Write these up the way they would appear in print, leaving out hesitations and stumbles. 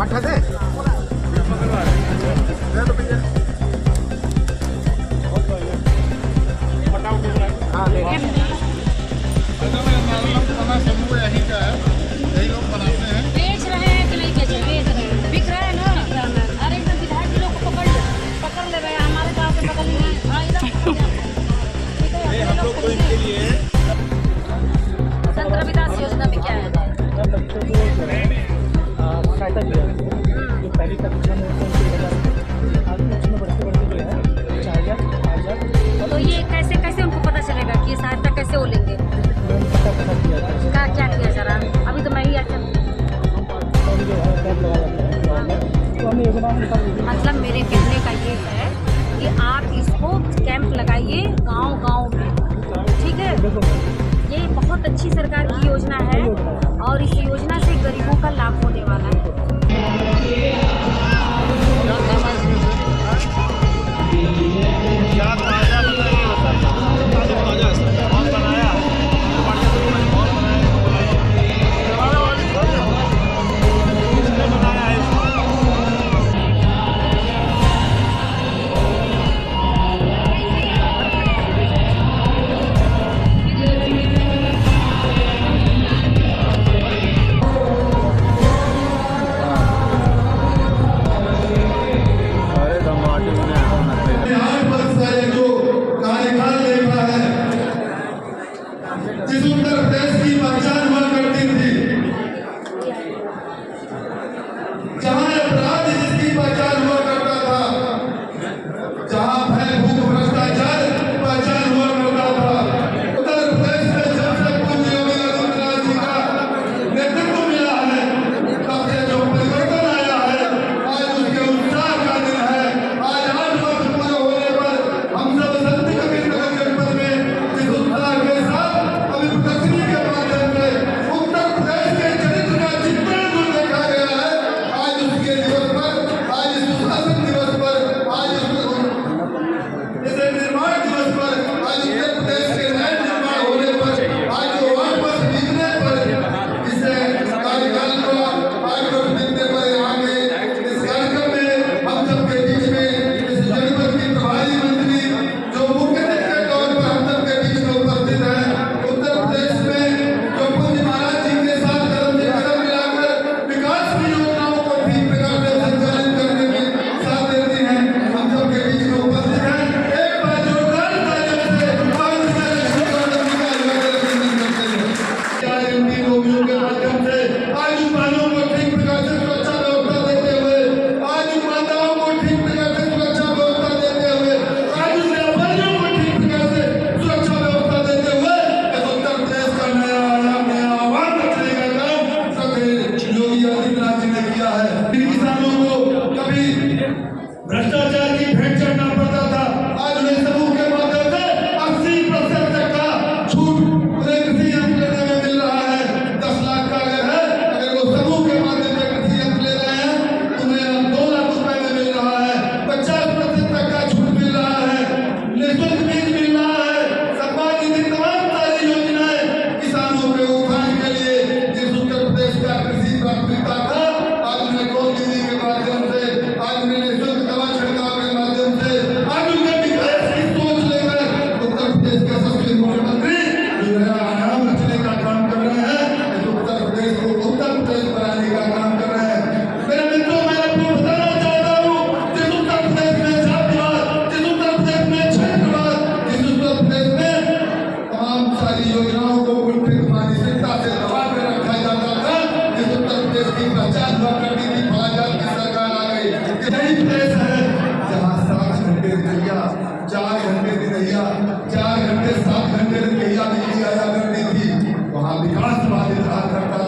मठा दे बेच रहे हैं कि नहीं बेच रहे हैं? बिक रहे हैं ना। अरे एकदम विधायक लोग को पकड़ ले रहे हैं हमारे गाँव के बगल में। हाँ, इधर संत रविदास योजना में क्या है? सहायता दिया जो पहली कक्षा में आगे उसमें बढ़ते बढ़ते जो है 4,000 तो ये कैसे उनको पता चलेगा कि ये सहायता कैसे वो लेंगे? पता किया क्या किया जरा? अभी तो मैं ही अच्छा जो है कैंप लगा तो हमें योजना मतलब मेरे कहने का ये है कि आप इसको कैंप लगाइए गांव-गांव में, ठीक है? ये बहुत अच्छी सरकार की योजना है और इस योजना से गरीबों का लाभ होने वाला है। जिस उत्तर प्रदेश की पहचान हुआ करती थी, जहां अपराध जिसकी पहचान हुआ करता था, जहां भय भूख भ्रष्टाचार पहचान हुआ करता था, उत्तर प्रदेश में जब से पूज्य योगी आदित्यनाथ जी का नेतृत्व मिला है तब से जो परिवर्तन आया है, आज उसके उत्साह का दिन है। आज 8 वर्ष पूरे होने पर हम सब संत कबीर नगर जनपद में जिस उत्साह के साथ प्रदर्शनी के माध्यम से उत्तर प्रदेश के चरित्र का चित्रण जो देखा गया है, आज उसके दिवस पर, आज सुशासन दिवस पर, आज इसे निर्माण दिवस पर, आज उत्तर प्रदेश के नए निर्माण होने पर, आज जो 8 वर्ष बीतने पर, इसे कार्यकाल को 8 वर्ष बीतने पर यहाँ के इस कार्यक्रम में हम सबके बीच में इस जनपद की प्रभारी मंत्री जो मुख्य अतिथि के तौर पर हम सबके बीच में उपस्थित है, उत्तर प्रदेश में जो पूज्य महाराज जी के साथ कदम से कदम मिलाकर विकास की योजनाओं को ठीक प्रकार से संचालित करने में साथ देती हैं, हम सबके बीच में उपस्थित हैं। एक बार जोरदार तालियों से आज इन रोगियों के माध्यम से आज मानव को ठीक प्रकार से सुरक्षा व्यवस्था देते हुए, आज माताओं को ठीक प्रकार से सुरक्षा व्यवस्था देते हुए, आज व्यापारियों को ठीक प्रकार से सुरक्षा व्यवस्था देते हुए उत्तर प्रदेश का नया आयाम, नया आह्वान रखने का काम सबके योगी आदित्यनाथ जी ने किया है। इन किसानों को कभी भ्रष्टाचार की भेंट चढ़ना पड़ता था, आज उन्हें समूह के माध्यम से 80% तक का छूट उन्हें कृषि यंत्र लेने में मिल रहा है। 10 लाख का अगर है, अगर वो समूह के माध्यम से कृषि यंत्र ले रहे हैं तो उन्हें 2 लाख रुपए में मिल रहा है। 50% तक का छूट मिल रहा है, निःशुल्क बीज मिल रहा है, सम्मान निधि, तमाम सारी योजनाएं किसानों के उत्थान के लिए जिस उत्तर प्रदेश का कृषि प्राथमिकता था, आज उन्हें गोद दीदी के माध्यम से, आज उन्हें निःशुल्क दवा छिड़काव के माध्यम से, आज उनके विकास की सोच लेकर उत्तर प्रदेश के सबसे मुख्यमंत्री जो नया आयाम रचने का काम कर रहे हैं, इस उत्तर प्रदेश को उत्तर प्रदेश बनाने का काम कर रहे हैं। मेरे मित्रों, मैं आपको बताना चाहता हूँ, जिस उत्तर प्रदेश में जातिवाद, जिस उत्तर प्रदेश में क्षेत्रवाद, जिस उत्तर प्रदेश में तमाम सारी योजनाओं को उल्टी मानसिकता से दबा कर रखा जाता था, जिस उत्तर प्रदेश की पहचान हुआ करती थी, भाजपा की सरकार आ गई। यही प्रदेश है जहाँ 7 घंटे दिनैया, 4 घंटे दिनैया, 4 घंटे 7 घंटे दिनैया बिजली आया करती थी, वहाँ विकास बाधित रहा करता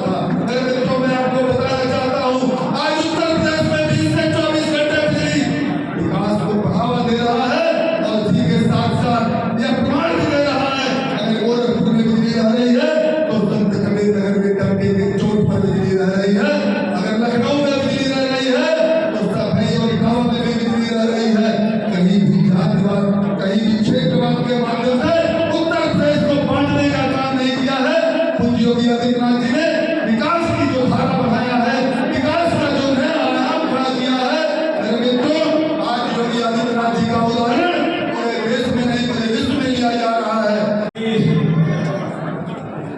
योगी आदित्यनाथ जी ने विकास की जो धारा बढ़ाया है, विकास का जो नया आयाम खड़ा किया है, मेरे मित्रों, आज योगी आदित्यनाथ जी का उदाहरण पूरे देश में नहीं पूरे विश्व में लिया जा रहा है।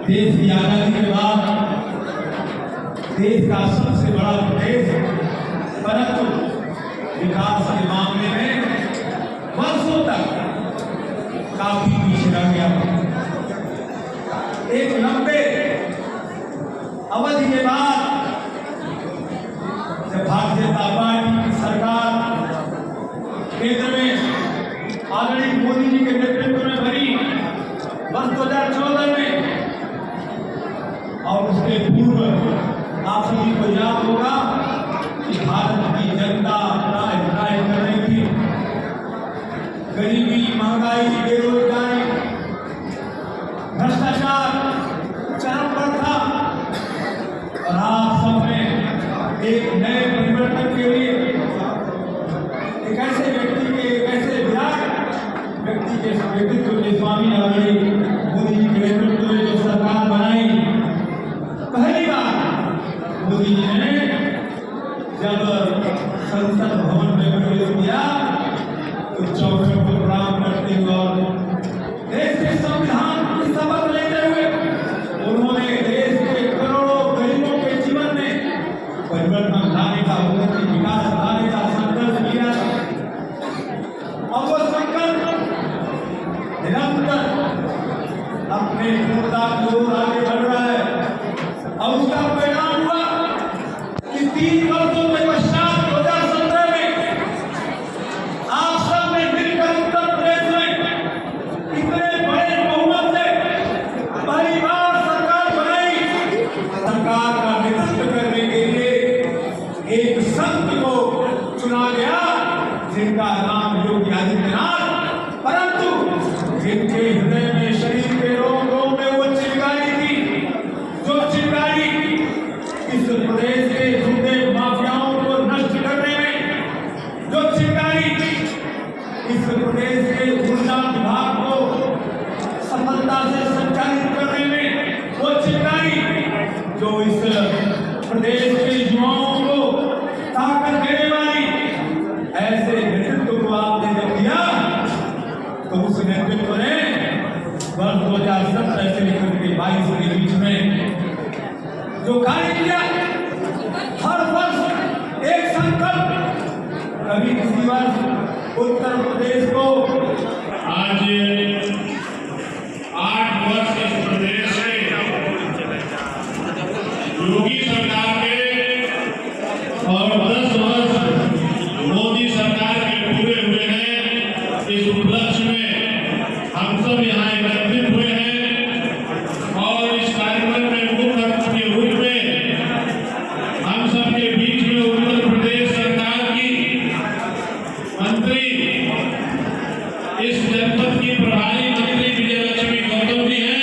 देश की आजादी के बाद देश का सबसे बड़ा प्रदेश, परंतु विकास के मामले में वर्षों तक काफी पीछे रह गया। एक लंबे अवधि के बाद जब भारतीय जनता पार्टी की सरकार केंद्र में आदरणीय मोदी जी के नेतृत्व में बनी वर्ष 2014 में, और उसके पूर्व आप सभी को याद होगा कि भारत की जनता ट्राई कर रही थी, गरीबी, महंगाई, बेरोजगारी, भ्रष्टाचार चरम पर था, और आप सबने एक नए परिवर्तन के लिए एक ऐसे व्यक्ति के, एक ऐसे विराट व्यक्ति के व्यक्तित्व के स्वामी आदरणीय मोदी जी के नेतृत्व में जो सरकार बनाई, पहली बार मोदी जी ने जब संसद भवन में प्रवेश किया तो चौखट को प्रणाम करते हुए और देश के संविधान की शपथ लेते हुए उन्होंने देश के करोड़ों गरीबों के जीवन में परिवर्तन लाने का, उन्नति, विकास लाने का संकल्प किया। और वो संकल्प निरंतर अपने पूर्णता की ओर आगे बढ़ रहा है, और उसका परिणाम हुआ कि 3 वर्षों के पश्चात 2017 में आप सब ने मिलकर उत्तर प्रदेश में इतने बड़े बहुमत से पहली बार सरकार बनाई। सरकार का नेतृत्व करने के लिए एक संत को चुना गया जिनका नाम योगी आदित्यनाथ, परंतु जिनके हृदय में, शरीर के रोगों में वो चिंगारी थी, जो चिंगारी इस प्रदेश के झूठे माफियाओं को नष्ट करने में, जो चिंगारी इस प्रदेश के ऊर्जा विभाग को सफलता से संचालित करने में, वो चिंगारी जो इस प्रदेश के युवाओं को ताकत देने वाली, ऐसे नेतृत्व को आपने जब दिया तो उस नेतृत्व ने वर्ष 2017 से लेकर के 22 के बीच में जो कार्य किया, हर वर्ष एक संकल्प, कभी किसी वर्ष उत्तर प्रदेश को आज 8 वर्ष इस प्रदेश में योगी सरकार के और 10 वर्ष मोदी सरकार के पूरे हुए हैं। इस उपलक्ष्य में हम सब यहाँ एकत्रित हुए हैं और इस कार्यक्रम में मुख्य अतिथि के रूप में हम सबके बीच में उत्तर प्रदेश सरकार की मंत्री, इस जनपद की प्रभारी मंत्री विजयलक्ष्मी गौतम जी हैं।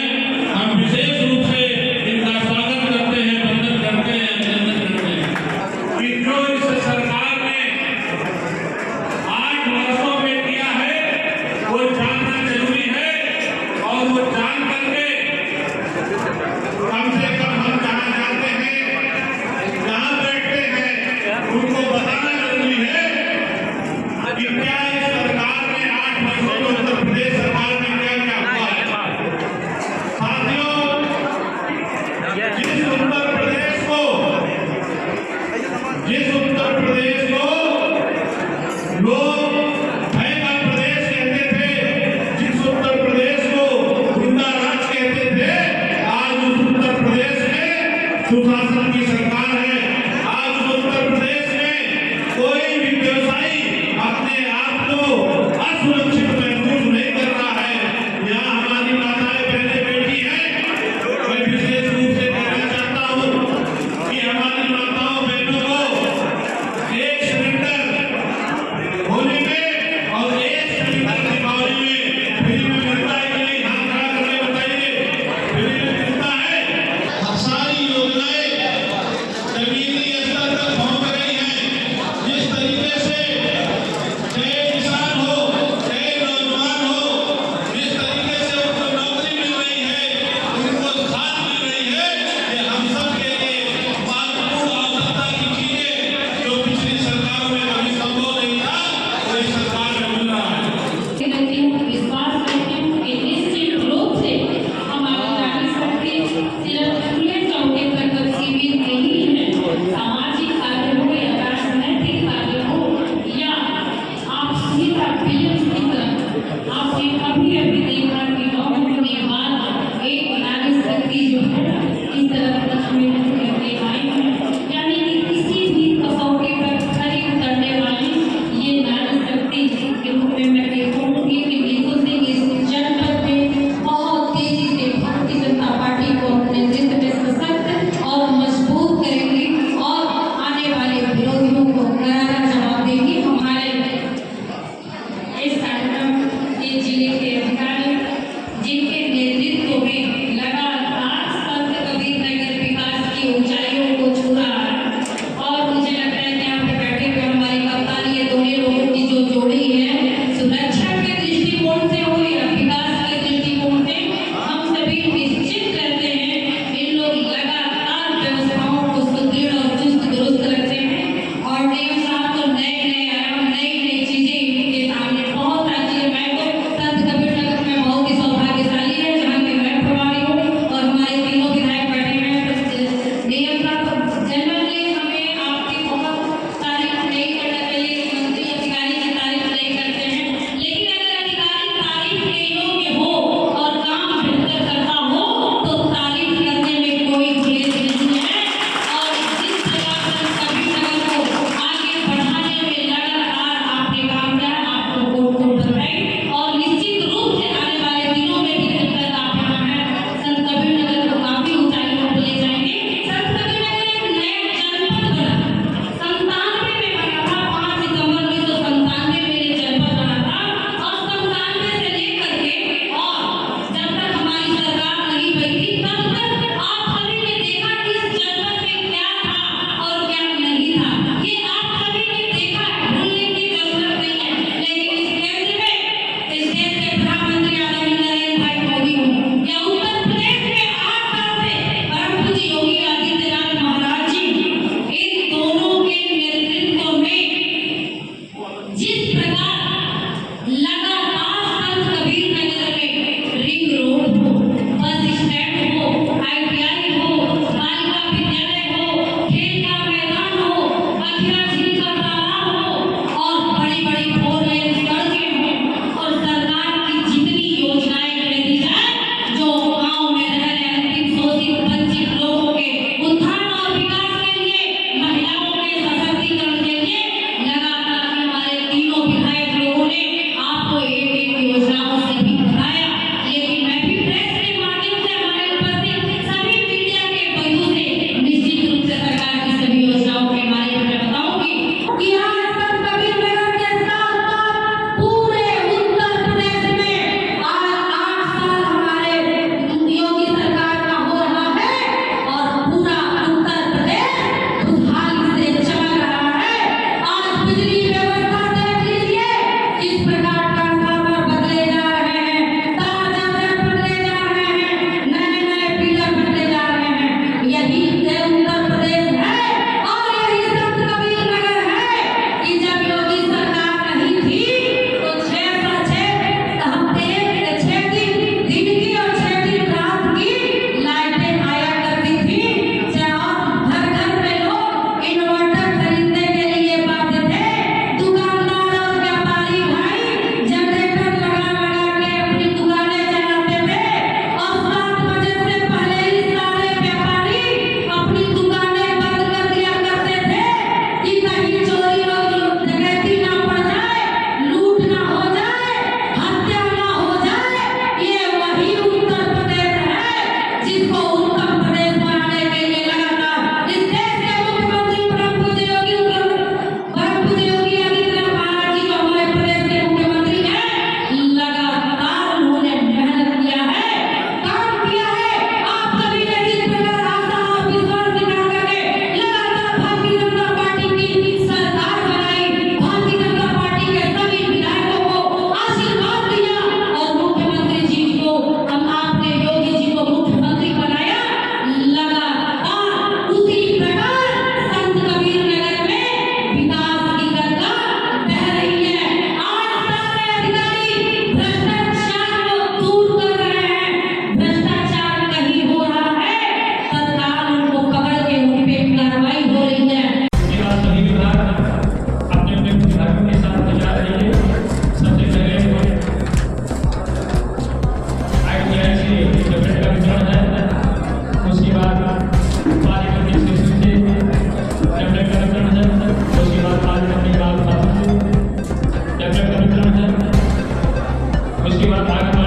उसके बाद